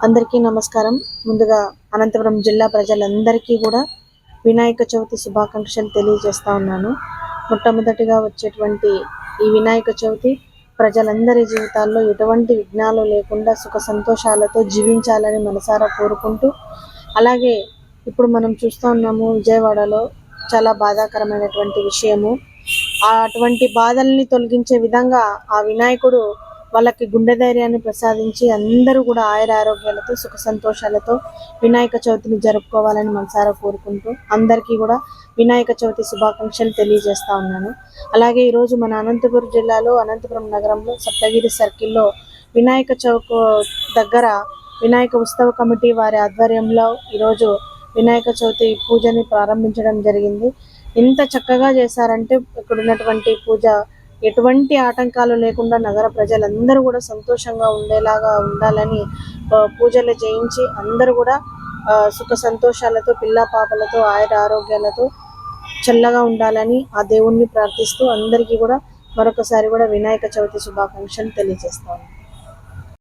అందరికీ నమస్కారం. ముందుగా అనంతపురం జిల్లా ప్రజలందరికీ కూడా వినాయక చవితి శుభాకాంక్షలు తెలియజేస్తా ఉన్నాను. మొట్టమొదటిగా వచ్చేటువంటి ఈ వినాయక చవితి ప్రజలందరి జీవితాల్లో ఎటువంటి విఘ్నాలు లేకుండా సుఖ సంతోషాలతో జీవించాలని మనసారా కోరుకుంటూ, అలాగే ఇప్పుడు మనం చూస్తూ ఉన్నాము విజయవాడలో చాలా బాధాకరమైనటువంటి విషయము. అటువంటి బాధల్ని తొలగించే విధంగా ఆ వినాయకుడు వాళ్ళకి గుండె ధైర్యాన్ని ప్రసాదించి అందరూ కూడా ఆయుర ఆరోగ్యాలతో సుఖ సంతోషాలతో వినాయక చవితిని జరుపుకోవాలని మనసారా కోరుకుంటూ అందరికీ కూడా వినాయక చవితి శుభాకాంక్షలు తెలియజేస్తా ఉన్నాను. అలాగే ఈరోజు మన అనంతపురం జిల్లాలో అనంతపురం నగరంలో సప్తగిరి సర్కిల్లో వినాయక చౌక్ దగ్గర వినాయక ఉత్సవ కమిటీ వారి ఆధ్వర్యంలో ఈరోజు వినాయక చవితి పూజని ప్రారంభించడం జరిగింది. ఎంత చక్కగా చేశారంటే ఇక్కడ ఉన్నటువంటి పూజ ఎటువంటి ఆటంకాలు లేకుండా నగర ప్రజలందరూ కూడా సంతోషంగా ఉండేలాగా ఉండాలని పూజలు చేయించి అందరూ కూడా సుఖ సంతోషాలతో పిల్ల పాపలతో ఆయుర ఆరోగ్యాలతో చల్లగా ఉండాలని ఆ దేవుణ్ణి ప్రార్థిస్తూ అందరికీ కూడా మరొకసారి కూడా వినాయక చవితి శుభాకాంక్షలు తెలియజేస్తాను.